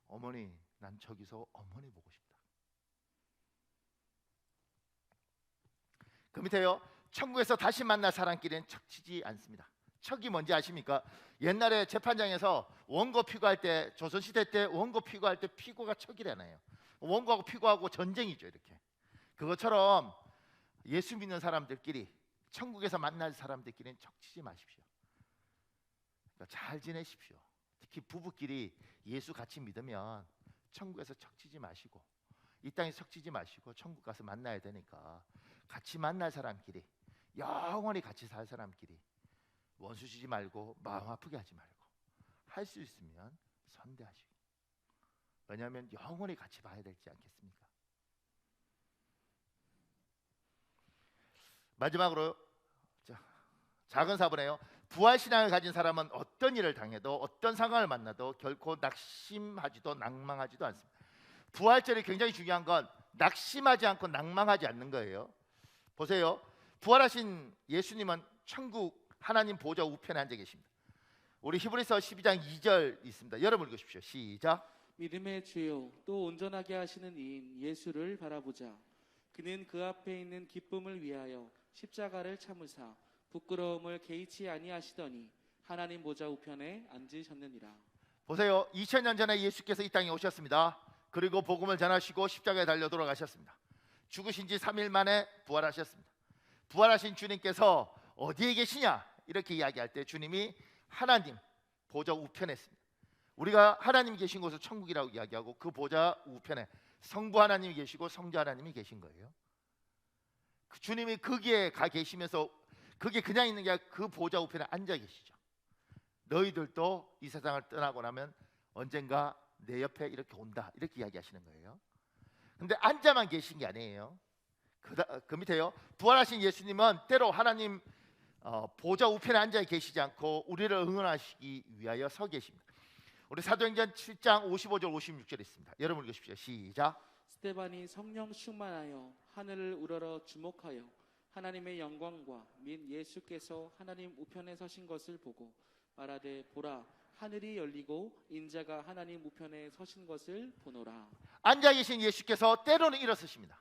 어머니, 난 저기서 어머니 보고 싶다. 그 밑에요. 천국에서 다시 만날 사람끼리는 척치지 않습니다. 척이 뭔지 아십니까? 옛날에 재판장에서 원고 피고할 때, 조선시대 때 원고 피고할 때 피고가 척이라나요. 원고하고 피고하고 전쟁이죠. 이렇게. 그것처럼 예수 믿는 사람들끼리, 천국에서 만날 사람들끼리는 척치지 마십시오. 그러니까 잘 지내십시오. 특히 부부끼리 예수 같이 믿으면 천국에서 척치지 마시고, 이 땅에 척치지 마시고 천국 가서 만나야 되니까 같이 만날 사람끼리, 영원히 같이 살 사람끼리 원수 지지 말고 마음 아프게 하지 말고 할 수 있으면 선대하시고. 왜냐하면 영원히 같이 봐야 되지 않겠습니까? 마지막으로 작은 사본이에요. 부활신앙을 가진 사람은 어떤 일을 당해도 어떤 상황을 만나도 결코 낙심하지도 낭망하지도 않습니다. 부활절이 굉장히 중요한 건 낙심하지 않고 낭망하지 않는 거예요. 보세요. 부활하신 예수님은 천국 하나님 보좌 우편에 앉아 계십니다. 우리 히브리서 12장 2절 있습니다. 여러분 읽으십시오. 시작. 믿음의 주요 또 온전하게 하시는 이인 예수를 바라보자. 그는 그 앞에 있는 기쁨을 위하여 십자가를 참으사 부끄러움을 개의치 아니하시더니 하나님 보좌 우편에 앉으셨느니라. 보세요. 2000년 전에 예수께서 이 땅에 오셨습니다. 그리고 복음을 전하시고 십자가에 달려 돌아가셨습니다. 죽으신 지 3일 만에 부활하셨습니다. 부활하신 주님께서 어디에 계시냐? 이렇게 이야기할 때 주님이 하나님 보좌 우편에 있습니다. 우리가 하나님이 계신 곳을 천국이라고 이야기하고 그 보좌 우편에 성부 하나님이 계시고 성자 하나님이 계신 거예요. 그 주님이 거기에 가 계시면서 그게 그냥 있는 게 아니라 그 보좌 우편에 앉아 계시죠. 너희들도 이 세상을 떠나고 나면 언젠가 내 옆에 이렇게 온다, 이렇게 이야기하시는 거예요. 근데 앉아만 계신 게 아니에요. 그 밑에요. 부활하신 예수님은 때로 하나님 보좌 우편에 앉아 계시지 않고 우리를 응원하시기 위하여 서 계십니다. 우리 사도행전 7장 55절 56절 있습니다. 여러분 읽으십시오. 시작. 스데반이 성령 충만하여 하늘을 우러러 주목하여 하나님의 영광과 및 예수께서 하나님 우편에 서신 것을 보고 말하되 보라 하늘이 열리고 인자가 하나님 우편에 서신 것을 보노라. 앉아 계신 예수께서 때로는 일어서십니다.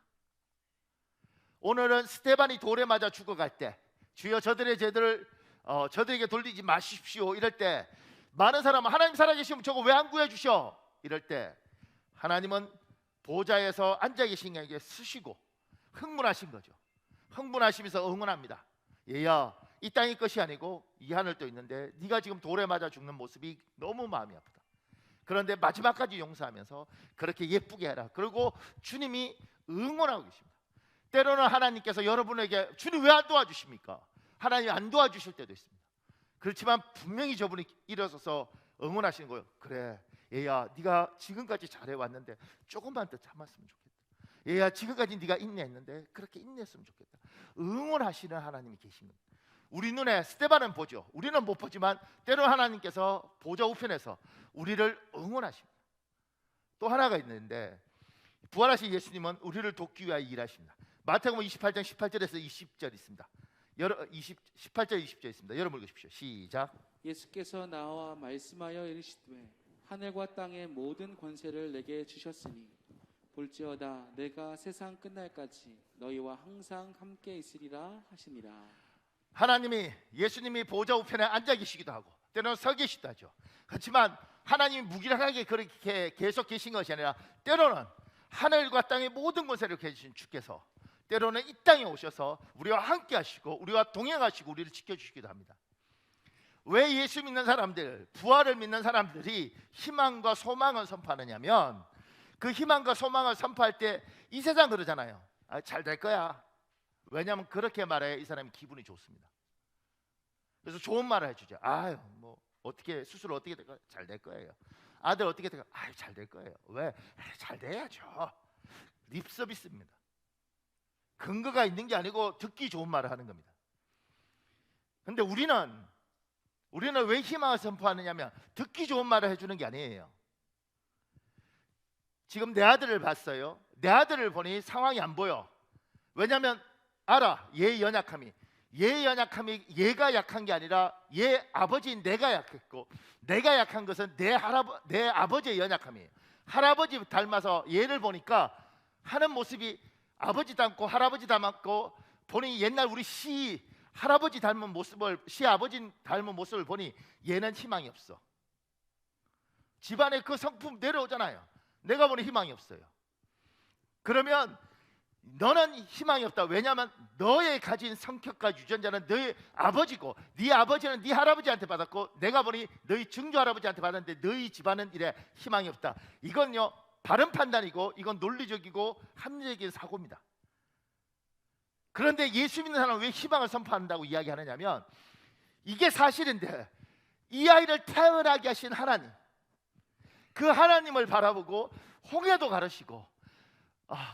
오늘은 스데반이 돌에 맞아 죽어갈 때 주여 저들의 죄들을 저들에게 돌리지 마십시오 이럴 때 많은 사람은 하나님 살아계시면 저거 왜 안 구해주셔? 이럴 때 하나님은 보좌에서 앉아 계신 이에게 쓰시고 흥분하신 거죠. 흥분하시면서 응원합니다. 얘야, 이 땅이 것이 아니고 이 하늘 또 있는데 네가 지금 돌에 맞아 죽는 모습이 너무 마음이 아프다. 그런데 마지막까지 용서하면서 그렇게 예쁘게 해라. 그리고 주님이 응원하고 계십니다. 때로는 하나님께서 여러분에게 주님 왜 안 도와주십니까? 하나님 안 도와주실 때도 있습니다. 그렇지만 분명히 저분이 일어서서 응원하시는 거예요. 그래 얘야, 네가 지금까지 잘해왔는데 조금만 더 참았으면 좋겠다. 얘야, 지금까지 네가 인내했는데 그렇게 인내했으면 좋겠다. 응원하시는 하나님이 계십니다. 우리 눈에 스데반은 보죠. 우리는 못 보지만 때로 하나님께서 보좌 우편에서 우리를 응원하십니다. 또 하나가 있는데 부활하신 예수님은 우리를 돕기 위하여 일하십니다. 마태복음 28장 18절에서 20절 있습니다. 18절 20절 있습니다. 여러분 읽으십시오. 시작. 예수께서 나와 말씀하여 이르시되 하늘과 땅의 모든 권세를 내게 주셨으니 볼지어다 내가 세상 끝날까지 너희와 항상 함께 있으리라 하시니라. 하나님이 예수님이 보좌 우편에 앉아 계시기도 하고 때로는 서 계시기도 하죠. 그렇지만 하나님이 무기력하게 그렇게 계속 계신 것이 아니라 때로는 하늘과 땅의 모든 권세를 계신 주께서 때로는 이 땅에 오셔서 우리와 함께 하시고 우리와 동행하시고 우리를 지켜주시기도 합니다. 왜 예수 믿는 사람들, 부활을 믿는 사람들이 희망과 소망을 선포하느냐면 그 희망과 소망을 선포할 때 이 세상 그러잖아요. 잘 될 거야. 왜냐하면 그렇게 말해야 이 사람이 기분이 좋습니다. 그래서 좋은 말을 해주죠. 아유 뭐 어떻게 수술 어떻게 될 거예요? 잘 될 거예요. 아들 어떻게 될 거예요? 아유 잘 될 거예요. 왜? 잘 돼야죠. 립 서비스입니다. 근거가 있는 게 아니고 듣기 좋은 말을 하는 겁니다. 근데 우리는 왜 희망을 선포하느냐면 듣기 좋은 말을 해주는 게 아니에요. 지금 내 아들을 봤어요. 내 아들을 보니 상황이 안 보여. 왜냐하면 알아. 얘의 연약함이 얘가 약한 게 아니라 얘 아버지인 내가 약했고 내가 약한 것은 내 아버지의 연약함이에요. 할아버지 닮아서 얘를 보니까 하는 모습이 아버지 닮고 할아버지 닮았고 보니 옛날 우리 할아버지 닮은 모습을 시아버지 닮은 모습을 보니 얘는 희망이 없어. 집안에 그 성품 내려오잖아요. 내가 보니 희망이 없어요. 그러면 너는 희망이 없다. 왜냐하면 너의 가진 성격과 유전자는 너의 아버지고 네 아버지는 네 할아버지한테 받았고 내가 보니 너희 증조 할아버지한테 받았는데 너희 집안은 이래 희망이 없다. 이건요 바른 판단이고 이건 논리적이고 합리적인 사고입니다. 그런데 예수 믿는 사람은 왜 희망을 선포한다고 이야기하느냐면 이게 사실인데 이 아이를 태어나게 하신 하나님, 그 하나님을 바라보고 홍해도 가르시고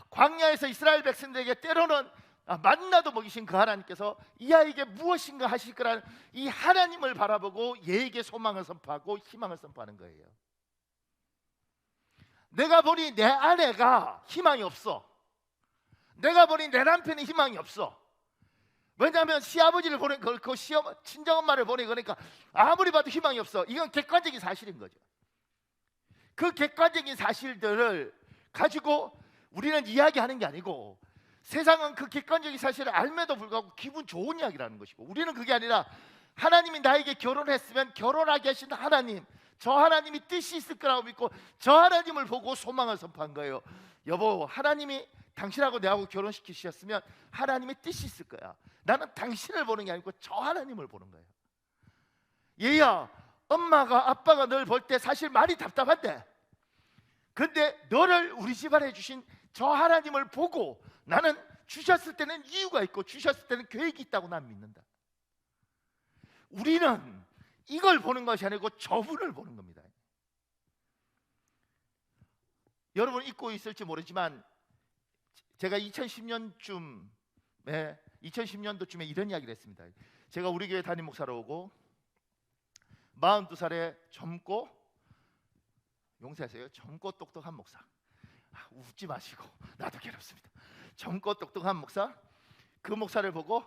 광야에서 이스라엘 백성들에게 때로는 만나도 먹이신 그 하나님께서 이 아이에게 무엇인가 하실 거라는 이 하나님을 바라보고 얘에게 소망을 선포하고 희망을 선포하는 거예요. 내가 보니 내 아내가 희망이 없어. 내가 보니 내 남편이 희망이 없어. 왜냐하면 시아버지를 보니 그렇고 친정엄마를 보니 그러니까 아무리 봐도 희망이 없어. 이건 객관적인 사실인 거죠. 그 객관적인 사실들을 가지고 우리는 이야기하는 게 아니고 세상은 그 객관적인 사실을 알매도 불구하고 기분 좋은 이야기라는 것이고 우리는 그게 아니라 하나님이 나에게 결혼했으면 결혼하게 하신 하나님, 저 하나님이 뜻이 있을 거라고 믿고 저 하나님을 보고 소망을 선포한 거예요. 여보, 하나님이 당신하고 내하고 결혼시키셨으면 하나님의 뜻이 있을 거야. 나는 당신을 보는 게 아니고 저 하나님을 보는 거예요. 얘야, 엄마가 아빠가 널 볼 때 사실 많이 답답한데 근데 너를 우리 집안에 주신 저 하나님을 보고 나는 주셨을 때는 이유가 있고 주셨을 때는 계획이 있다고 난 믿는다. 우리는 이걸 보는 것이 아니고 저분을 보는 겁니다. 여러분 잊고 있을지 모르지만 제가 2010년도쯤에 이런 이야기를 했습니다. 제가 우리 교회 담임 목사로 오고 42살에 젊고 용서하세요. 젊고 똑똑한 목사. 웃지 마시고 나도 괴롭습니다. 젊고 똑똑한 목사. 그 목사를 보고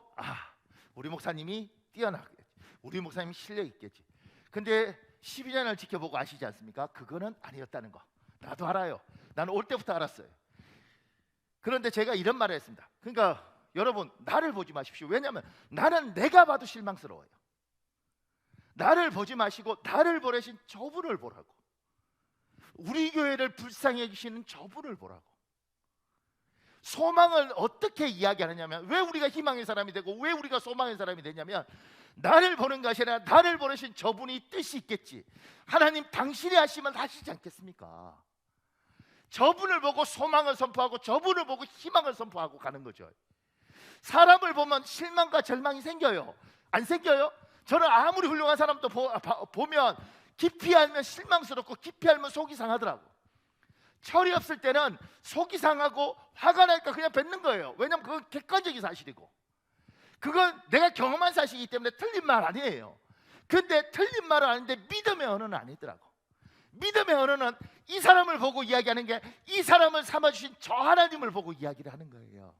우리 목사님이 뛰어나겠지. 우리 목사님이 실력 있겠지. 근데 12년을 지켜보고 아시지 않습니까? 그거는 아니었다는 거. 나도 알아요. 나는 올 때부터 알았어요. 그런데 제가 이런 말을 했습니다. 그러니까 여러분 나를 보지 마십시오. 왜냐하면 나는 내가 봐도 실망스러워요. 나를 보지 마시고 나를 보내신 저분을 보라고. 우리 교회를 불쌍히 여기시는 저분을 보라고. 소망을 어떻게 이야기하느냐면 왜 우리가 희망의 사람이 되고 왜 우리가 소망의 사람이 되냐면 나를 보는 것이 아니라 나를 보내신 저분이 뜻이 있겠지. 하나님 당신이 하시면 하시지 않겠습니까? 저분을 보고 소망을 선포하고 저분을 보고 희망을 선포하고 가는 거죠. 사람을 보면 실망과 절망이 생겨요. 안 생겨요? 저는 아무리 훌륭한 사람도 보면 깊이 알면 실망스럽고 깊이 알면 속이 상하더라고. 철이 없을 때는 속이 상하고 화가 나니까 그냥 뱉는 거예요. 왜냐하면 그건 객관적인 사실이고 그건 내가 경험한 사실이기 때문에 틀린 말 아니에요. 근데 틀린 말은 아닌데 믿음의 언어는 아니더라고. 믿음의 언어는 이 사람을 보고 이야기하는 게 이 사람을 삼아주신 저 하나님을 보고 이야기를 하는 거예요.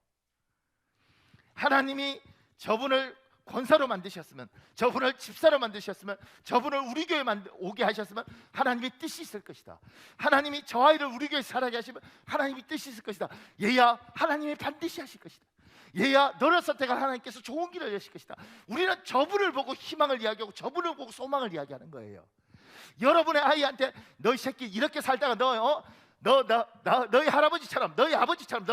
하나님이 저분을 권사로 만드셨으면, 저분을 집사로 만드셨으면, 저분을 우리 교회에 오게 하셨으면 하나님의 뜻이 있을 것이다. 하나님이 저 아이를 우리 교회에 살아게 하시면 하나님의 뜻이 있을 것이다. 얘야, 하나님이 반드시 하실 것이다. 얘야, 너를 선택할 하나님께서 좋은 길을 여실 것이다. 우리는 저분을 보고 희망을 이야기하고 저분을 보고 소망을 이야기하는 거예요. 여러분의 아이한테 너희 새끼 이렇게 살다가 너희 할아버지처럼, 너희 아버지처럼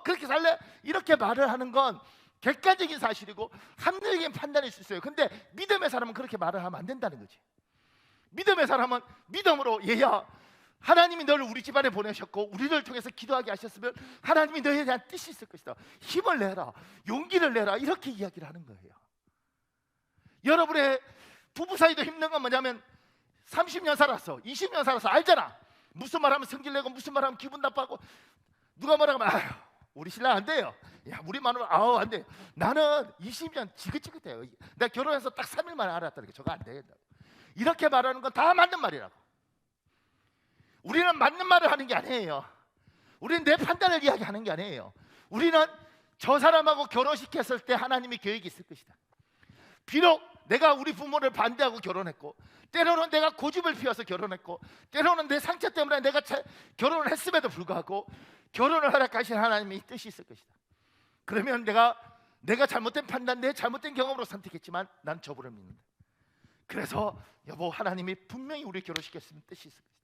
그렇게 살래? 이렇게 말을 하는 건 객관적인 사실이고 합리적인 판단일 수 있어요. 근데 믿음의 사람은 그렇게 말을 하면 안 된다는 거지. 믿음의 사람은 믿음으로, 얘야, 하나님이 너를 우리 집안에 보내셨고 우리를 통해서 기도하게 하셨으면 하나님이 너에 대한 뜻이 있을 것이다. 힘을 내라, 용기를 내라, 이렇게 이야기를 하는 거예요. 여러분의 부부 사이도 힘든 건 뭐냐면 30년 살았어, 20년 살았어, 알잖아. 무슨 말하면 성질내고 무슨 말하면 기분 나빠하고, 누가 뭐라고 하면 아유, 우리 신랑 안 돼요. 야, 우리 마누라 아우 안 돼요. 나는 20년 지긋지긋해요. 내가 결혼해서 딱 3일 만에 알았다는 게 저거 안 되겠다. 이렇게 말하는 건 다 맞는 말이라고. 우리는 맞는 말을 하는 게 아니에요. 우리는 내 판단을 이야기하는 게 아니에요. 우리는 저 사람하고 결혼시켰을 때 하나님의 계획이 있을 것이다. 비록 내가 우리 부모를 반대하고 결혼했고, 때로는 내가 고집을 피워서 결혼했고, 때로는 내 상처 때문에 내가 결혼을 했음에도 불구하고 결혼을 허락하신 하나님의 뜻이 있을 것이다. 그러면 내가 잘못된 판단, 내 잘못된 경험으로 선택했지만 난 저분을 믿는다. 그래서 여보, 하나님이 분명히 우리 결혼시켰으면 뜻이 있을 것이다.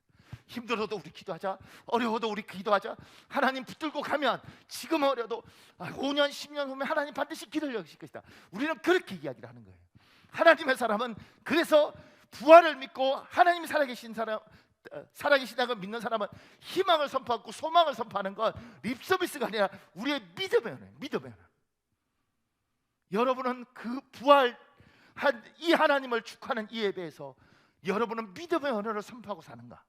힘들어도 우리 기도하자, 어려워도 우리 기도하자. 하나님 붙들고 가면 지금 어려도 5년 10년 후면 하나님 반드시 길을 여실 것이다. 우리는 그렇게 이야기를 하는 거예요. 하나님의 사람은 그래서 부활을 믿고 하나님이 살아계신다고 믿는 사람은 희망을 선포하고 소망을 선포하는 건 립서비스가 아니라 우리의 믿음의 언어예요. 믿음의 언어. 여러분은 그 부활한 이 하나님을 축하하는 이 예배에서 여러분은 믿음의 언어를 선포하고 사는가?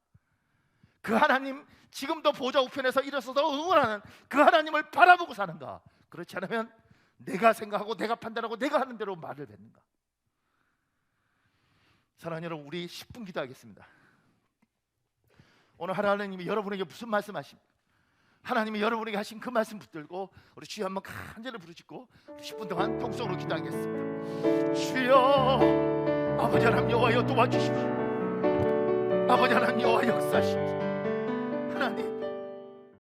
그 하나님, 지금도 보좌 우편에서 일어서서 응원하는 그 하나님을 바라보고 사는가? 그렇지 않으면 내가 생각하고 내가 판단하고 내가 하는 대로 말을 뱉는가? 사랑하는 여러분, 우리 10분 기도하겠습니다. 오늘 하나님이 여러분에게 무슨 말씀하십니까? 하나님이 여러분에게 하신 그 말씀 붙들고 우리 주여 한번 간절히 부르짖고 10분 동안 통성으로 기도하겠습니다. 주여, 아버지 하나님 여호와여 도와주십시오. 아버지 하나님 여호와 역사하십시오. 하나님,